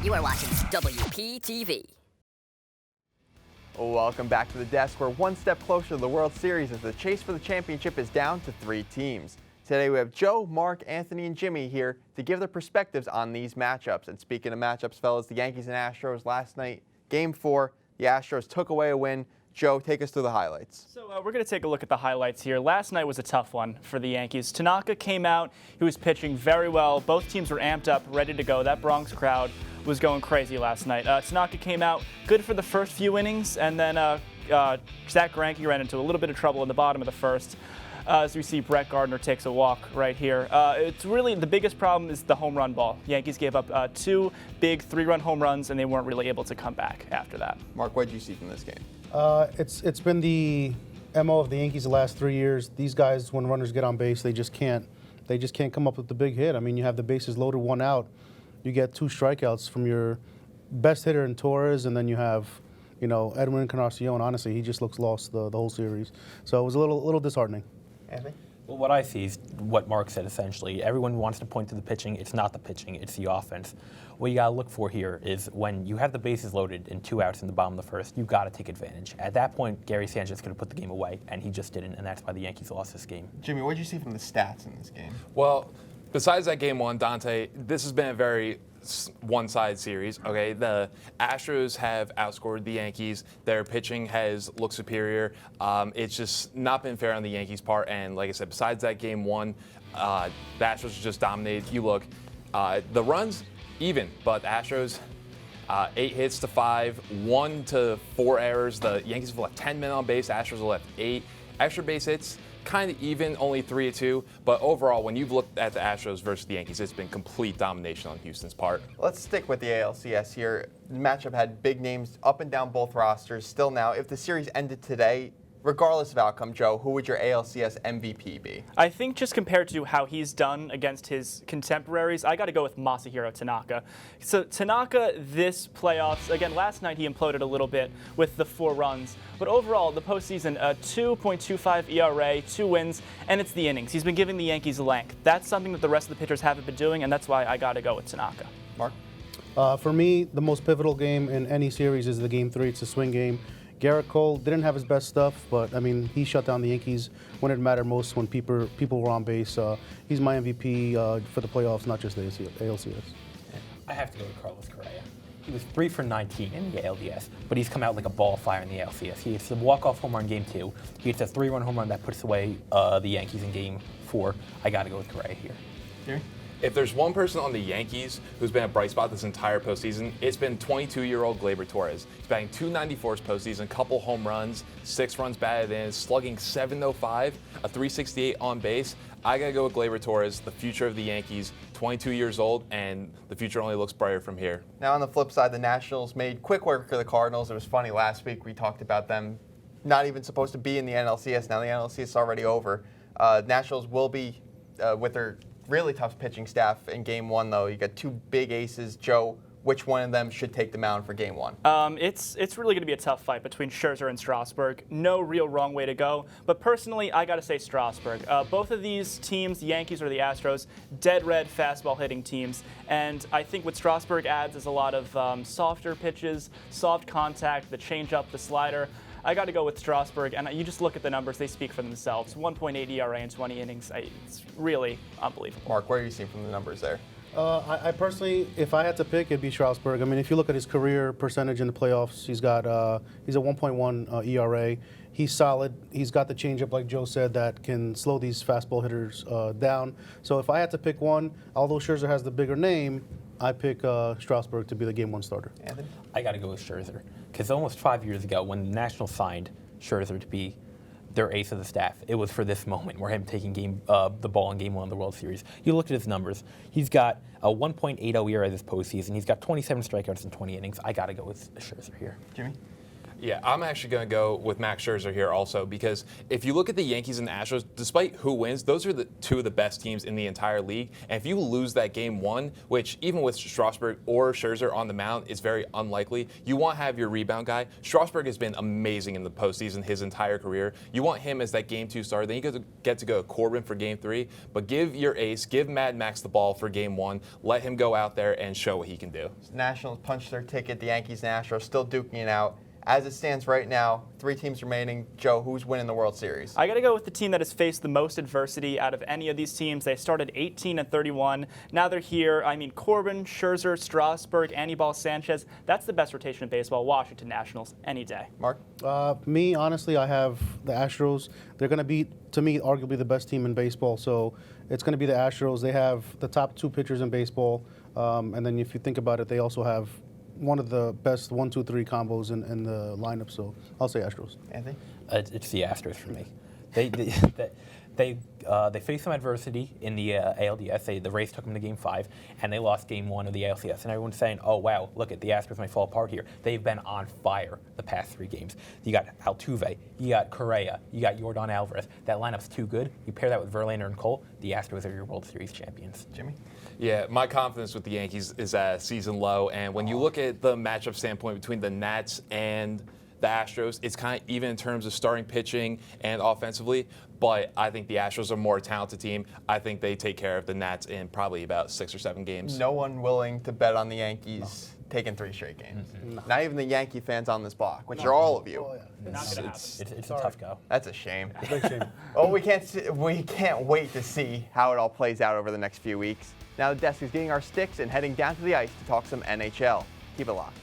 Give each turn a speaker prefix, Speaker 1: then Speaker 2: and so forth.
Speaker 1: You are watching WPTV.
Speaker 2: Welcome back to the desk. We're one step closer to the World Series as the chase for the championship is down to 3 teams. Today we have Joe, Mark, Anthony, and Jimmy here to give their perspectives on these matchups. And speaking of matchups, fellas, the Yankees and Astros last night, Game 4, the Astros took away a win. Joe, take us through the highlights.
Speaker 3: So we're going to take a look at the highlights here. Last night was a tough one for the Yankees. Tanaka came out. He was pitching very well. Both teams were amped up, ready to go. That Bronx crowd was going crazy last night. Tanaka came out good for the first few innings, and then Zach Greinke ran into a little bit of trouble in the bottom of the first. As we see, Brett Gardner takes a walk right here. It's really the biggest problem is the home run ball. Yankees gave up 2 big 3-run home runs, and they weren't really able to come back after that.
Speaker 2: Mark, what did you see from this game?
Speaker 4: It's been the MO of the Yankees the last 3 years. These guys, when runners get on base, they just can't come up with the big hit. I mean, you have the bases loaded, 1 out. You get 2 strikeouts from your best hitter in Torres, and then you have, Edwin Encarnacion. Honestly, he just looks lost the whole series. So it was a little disheartening.
Speaker 2: Anthony?
Speaker 5: Well, what I see is what Mark said, essentially. Everyone wants to point to the pitching. It's not the pitching, it's the offense. What you got to look for here is when you have the bases loaded and 2 outs in the bottom of the first, you've got to take advantage. At that point, Gary Sanchez could have put the game away, and he just didn't, and that's why the Yankees lost this game.
Speaker 2: Jimmy, what did you see from the stats in this game?
Speaker 6: Well, besides that Game 1, Dante, this has been a very one-sided series. Okay, the Astros have outscored the Yankees. Their pitching has looked superior. It's just not been fair on the Yankees' part. And like I said, besides that Game 1, the Astros just dominated. You look, the runs even, but the Astros 8 hits to 5, 1 to 4 errors. The Yankees have left 10 men on base. The Astros have left 8 extra base hits. Kind of even, only 3-2. But overall, when you've looked at the Astros versus the Yankees, it's been complete domination on Houston's part.
Speaker 2: Let's stick with the ALCS here. The matchup had big names up and down both rosters. Still now, if the series ended today, regardless of outcome, Joe, who would your ALCS MVP be?
Speaker 3: I think just compared to how he's done against his contemporaries, I got to go with Masahiro Tanaka. So Tanaka, this playoffs, again, last night he imploded a little bit with the 4 runs. But overall, the postseason, 2.25 ERA, 2 wins, and it's the innings. He's been giving the Yankees length. That's something that the rest of the pitchers haven't been doing, and that's why I got to go with Tanaka.
Speaker 2: Mark?
Speaker 4: For me, the most pivotal game in any series is the Game 3. It's a swing game. Garrett Cole didn't have his best stuff, but, I mean, he shut down the Yankees when it mattered most, when people were on base. He's my MVP for the playoffs, not just the ALCS.
Speaker 5: I have to go with Carlos Correa. He was 3 for 19 in the ALDS, but he's come out like a ball of fire in the ALCS. He hits a walk-off home run in Game 2. He hits a 3-run home run that puts away the Yankees in Game 4. I got to go with Correa here.
Speaker 2: Jerry?
Speaker 6: If there's one person on the Yankees who's been a bright spot this entire postseason, it's been 22-year-old Gleyber Torres. He's batting .294 this postseason, couple home runs, 6 runs batted in, slugging .705, a .368 on base. I gotta go with Gleyber Torres, the future of the Yankees, 22 years old, and the future only looks brighter from here.
Speaker 2: Now on the flip side, the Nationals made quick work of the Cardinals. It was funny, last week we talked about them not even supposed to be in the NLCS. Now the NLCS is already over. Nationals will be with their really tough pitching staff in Game 1, though. You got 2 big aces. Joe, which one of them should take the mound for Game 1?
Speaker 3: It's really going to be a tough fight between Scherzer and Strasburg. No real wrong way to go. But personally, I got to say Strasburg. Both of these teams, the Yankees or the Astros, dead red fastball hitting teams. And I think what Strasburg adds is a lot of softer pitches, soft contact, the changeup, the slider. I got to go with Strasburg, and you just look at the numbers, they speak for themselves. 1.8 ERA in 20 innings. It's really unbelievable.
Speaker 2: Mark, what are you seeing from the numbers there?
Speaker 4: I personally, if I had to pick, it'd be Strasburg. I mean, if you look at his career percentage in the playoffs, he's a 1.1 ERA. He's solid. He's got the changeup, like Joe said, that can slow these fastball hitters down. So if I had to pick one, although Scherzer has the bigger name, I pick Strasburg to be the Game 1 starter.
Speaker 2: Anthony?
Speaker 5: I got to go with Scherzer. Because almost 5 years ago, when the Nationals signed Scherzer to be their ace of the staff, it was for this moment where him taking the ball in Game 1 of the World Series. You look at his numbers. He's got a 1.80 ERA this postseason. He's got 27 strikeouts in 20 innings. I got to go with Scherzer here.
Speaker 2: Jimmy?
Speaker 6: Yeah, I'm actually going to go with Max Scherzer here also because if you look at the Yankees and Astros, despite who wins, those are the two of the best teams in the entire league. And if you lose that game one, which even with Strasburg or Scherzer on the mound is very unlikely, you want to have your rebound guy. Strasburg has been amazing in the postseason his entire career. You want him as that game 2 starter. Then you get to go to Corbin for game 3. But give your ace, give Mad Max the ball for game 1. Let him go out there and show what he can do.
Speaker 2: Nationals punched their ticket. The Yankees and Astros still duking it out. As it stands right now, 3 teams remaining. Joe, who's winning the World Series?
Speaker 3: I got to go with the team that has faced the most adversity out of any of these teams. They started 18-31. Now they're here. I mean, Corbin, Scherzer, Strasburg, Anibal, Sanchez. That's the best rotation in baseball. Washington Nationals any day.
Speaker 2: Mark?
Speaker 4: Me, honestly, I have the Astros. They're going to be, to me, arguably the best team in baseball. So it's going to be the Astros. They have the top 2 pitchers in baseball. And then if you think about it, they also have one of the best 1-2-3 combos in the lineup, so I'll say Astros.
Speaker 2: Anthony?
Speaker 5: It's the Astros for me. They faced some adversity in the ALDS. The Rays took them to Game 5, and they lost Game 1 of the ALCS. And everyone's saying, oh, wow, look at the Astros might fall apart here. They've been on fire the past 3 games. You got Altuve, you got Correa, you got Yordan Alvarez. That lineup's too good. You pair that with Verlander and Cole, the Astros are your World Series champions.
Speaker 2: Jimmy?
Speaker 6: Yeah, my confidence with the Yankees is at a season low. And when you look at the matchup standpoint between the Nats and the Astros, it's kind of even in terms of starting pitching and offensively. But I think the Astros are a more talented team. I think they take care of the Nats in probably about 6 or 7 games.
Speaker 2: No one willing to bet on the Yankees taking 3 straight games. No. Not even the Yankee fans on this block, which are all of you.
Speaker 4: Oh, yeah.
Speaker 5: It's a tough go.
Speaker 2: That's a shame.
Speaker 4: Big shame.
Speaker 2: Oh, we can't wait to see how it all plays out over the next few weeks. Now the desk is getting our sticks and heading down to the ice to talk some NHL. Keep it locked.